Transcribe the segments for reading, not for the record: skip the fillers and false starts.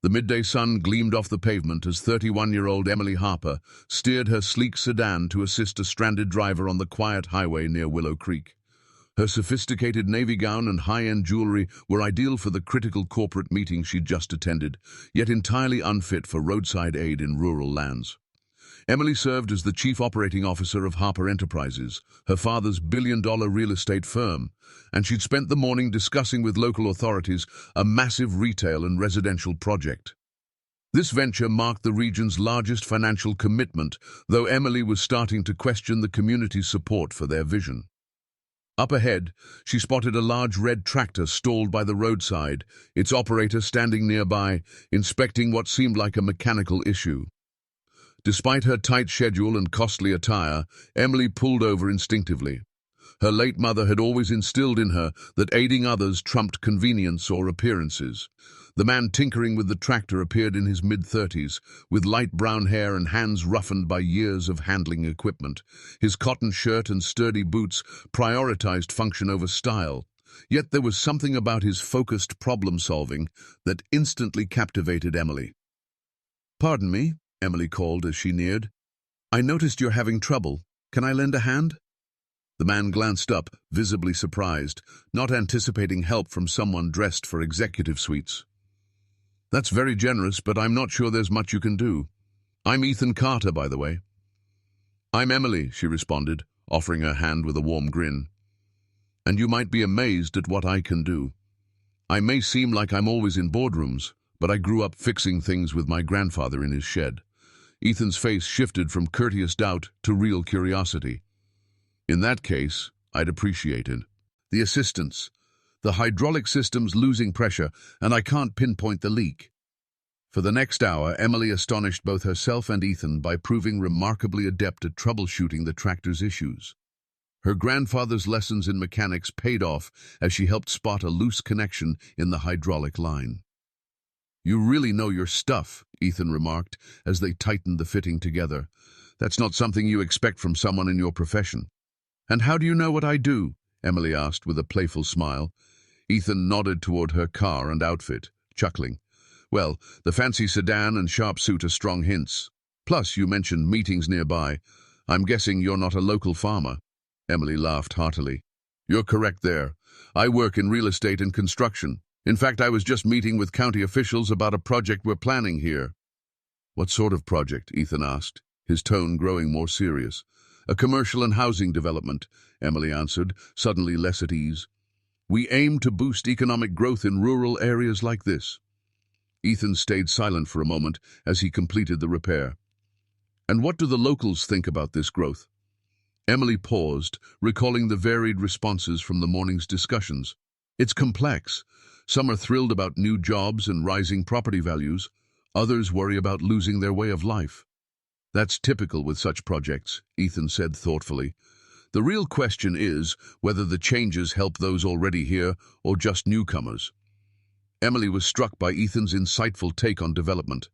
The midday sun gleamed off the pavement as 31-year-old Emily Harper steered her sleek sedan to assist a stranded driver on the quiet highway near Willow Creek. Her sophisticated navy gown and high-end jewelry were ideal for the critical corporate meeting she'd just attended, yet entirely unfit for roadside aid in rural lands. Emily served as the chief operating officer of Harper Enterprises, her father's billion-dollar real estate firm, and she'd spent the morning discussing with local authorities a massive retail and residential project. This venture marked the region's largest financial commitment, though Emily was starting to question the community's support for their vision. Up ahead, she spotted a large red tractor stalled by the roadside, its operator standing nearby, inspecting what seemed like a mechanical issue. Despite her tight schedule and costly attire, Emily pulled over instinctively. Her late mother had always instilled in her that aiding others trumped convenience or appearances. The man tinkering with the tractor appeared in his mid-30s, with light brown hair and hands roughened by years of handling equipment. His cotton shirt and sturdy boots prioritized function over style, yet there was something about his focused problem-solving that instantly captivated Emily. "Pardon me," Emily called as she neared. "I noticed you're having trouble. Can I lend a hand?" The man glanced up, visibly surprised, not anticipating help from someone dressed for executive suites. "That's very generous, but I'm not sure there's much you can do. I'm Ethan Carter, by the way." "I'm Emily," she responded, offering her hand with a warm grin. "And you might be amazed at what I can do. I may seem like I'm always in boardrooms, but I grew up fixing things with my grandfather in his shed." Ethan's face shifted from courteous doubt to real curiosity. "In that case, I'd appreciate it. The assistance. The hydraulic system's losing pressure, and I can't pinpoint the leak." For the next hour, Emily astonished both herself and Ethan by proving remarkably adept at troubleshooting the tractor's issues. Her grandfather's lessons in mechanics paid off as she helped spot a loose connection in the hydraulic line. "You really know your stuff," Ethan remarked as they tightened the fitting together. "That's not something you expect from someone in your profession." "And how do you know what I do?" Emily asked with a playful smile. Ethan nodded toward her car and outfit, chuckling. "Well, the fancy sedan and sharp suit are strong hints. Plus, you mentioned meetings nearby. I'm guessing you're not a local farmer." Emily laughed heartily. "You're correct there. I work in real estate and construction. In fact, I was just meeting with county officials about a project we're planning here." "What sort of project?" Ethan asked, his tone growing more serious. "A commercial and housing development," Emily answered, suddenly less at ease. "We aim to boost economic growth in rural areas like this." Ethan stayed silent for a moment as he completed the repair. "And what do the locals think about this growth?" Emily paused, recalling the varied responses from the morning's discussions. "It's complex. Some are thrilled about new jobs and rising property values. Others worry about losing their way of life." "That's typical with such projects," Ethan said thoughtfully. "The real question is whether the changes help those already here or just newcomers." Emily was struck by Ethan's insightful take on development.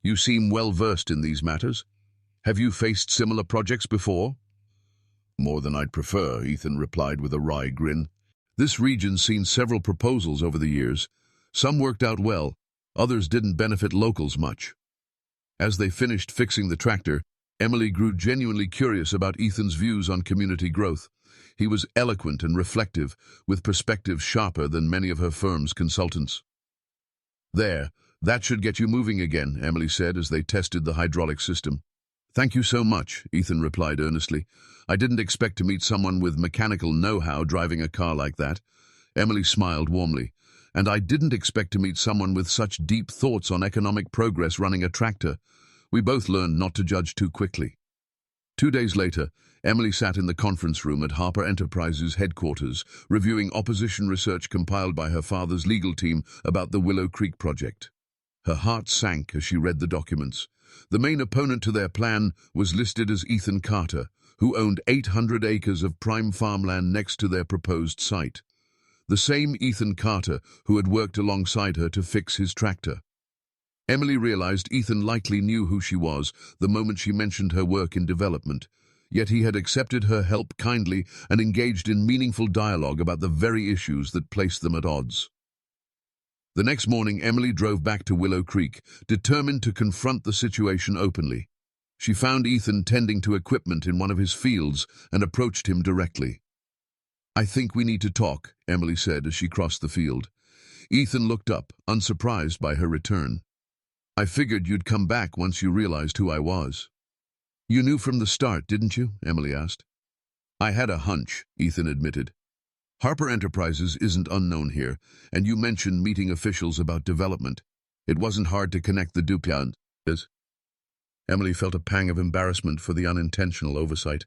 "You seem well-versed in these matters. Have you faced similar projects before?" "More than I'd prefer," Ethan replied with a wry grin. "This region's seen several proposals over the years. Some worked out well, others didn't benefit locals much." As they finished fixing the tractor, Emily grew genuinely curious about Ethan's views on community growth. He was eloquent and reflective, with perspectives sharper than many of her firm's consultants. "There, that should get you moving again," Emily said as they tested the hydraulic system. "Thank you so much," Ethan replied earnestly. "I didn't expect to meet someone with mechanical know-how driving a car like that." Emily smiled warmly. "And I didn't expect to meet someone with such deep thoughts on economic progress running a tractor." We both learned not to judge too quickly. 2 days later, Emily sat in the conference room at Harper Enterprises headquarters, reviewing opposition research compiled by her father's legal team about the Willow Creek project. Her heart sank as she read the documents. The main opponent to their plan was listed as Ethan Carter, who owned 800 acres of prime farmland next to their proposed site. The same Ethan Carter who had worked alongside her to fix his tractor. Emily realized Ethan likely knew who she was the moment she mentioned her work in development, yet he had accepted her help kindly and engaged in meaningful dialogue about the very issues that placed them at odds. The next morning, Emily drove back to Willow Creek, determined to confront the situation openly. She found Ethan tending to equipment in one of his fields and approached him directly. "I think we need to talk," Emily said as she crossed the field. Ethan looked up, unsurprised by her return. "I figured you'd come back once you realized who I was." "You knew from the start, didn't you?" Emily asked. "I had a hunch," Ethan admitted. "Harper Enterprises isn't unknown here, and you mentioned meeting officials about development. It wasn't hard to connect the dots." Emily felt a pang of embarrassment for the unintentional oversight.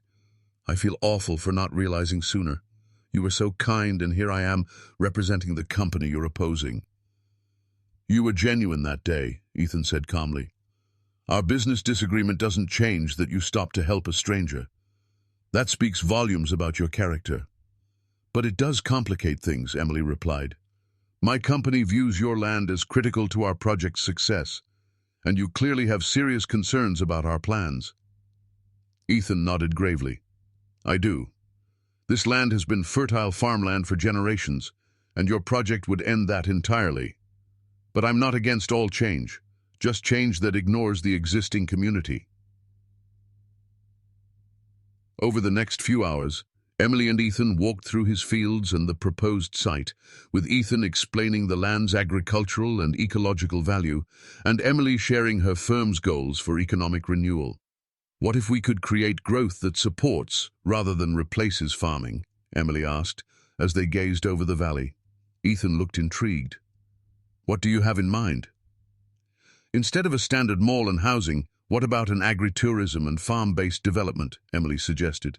"I feel awful for not realizing sooner. You were so kind, and here I am, representing the company you're opposing." "You were genuine that day," Ethan said calmly. "Our business disagreement doesn't change that you stopped to help a stranger. That speaks volumes about your character." "But it does complicate things," Emily replied. "My company views your land as critical to our project's success, and you clearly have serious concerns about our plans." Ethan nodded gravely. "I do. This land has been fertile farmland for generations, and your project would end that entirely. But I'm not against all change, just change that ignores the existing community." Over the next few hours, Emily and Ethan walked through his fields and the proposed site, with Ethan explaining the land's agricultural and ecological value, and Emily sharing her firm's goals for economic renewal. "What if we could create growth that supports, rather than replaces farming?" Emily asked, as they gazed over the valley. Ethan looked intrigued. "What do you have in mind?" "Instead of a standard mall and housing, what about an agritourism and farm-based development?" Emily suggested.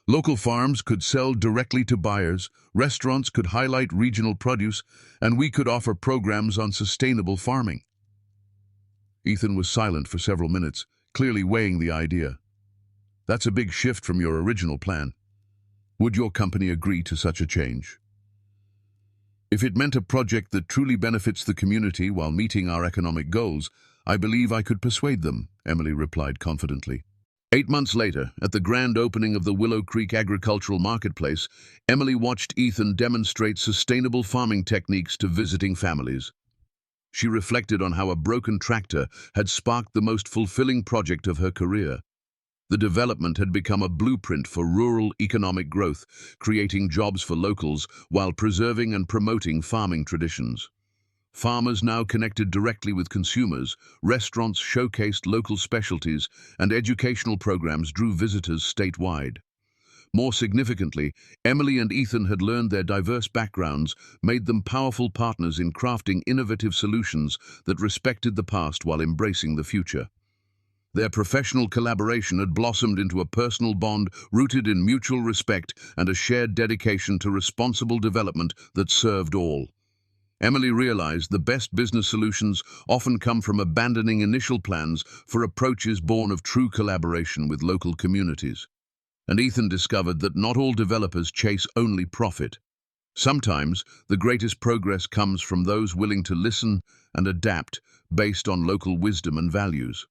"Local farms could sell directly to buyers, restaurants could highlight regional produce, and we could offer programs on sustainable farming." Ethan was silent for several minutes, clearly weighing the idea. "That's a big shift from your original plan. Would your company agree to such a change?" "If it meant a project that truly benefits the community while meeting our economic goals, I believe I could persuade them," Emily replied confidently. 8 months later, at the grand opening of the Willow Creek Agricultural Marketplace, Emily watched Ethan demonstrate sustainable farming techniques to visiting families. She reflected on how a broken tractor had sparked the most fulfilling project of her career. The development had become a blueprint for rural economic growth, creating jobs for locals while preserving and promoting farming traditions. Farmers now connected directly with consumers, restaurants showcased local specialties, and educational programs drew visitors statewide. More significantly, Emily and Ethan had learned their diverse backgrounds made them powerful partners in crafting innovative solutions that respected the past while embracing the future. Their professional collaboration had blossomed into a personal bond rooted in mutual respect and a shared dedication to responsible development that served all. Emily realized the best business solutions often come from abandoning initial plans for approaches born of true collaboration with local communities. And Ethan discovered that not all developers chase only profit. Sometimes, the greatest progress comes from those willing to listen and adapt based on local wisdom and values.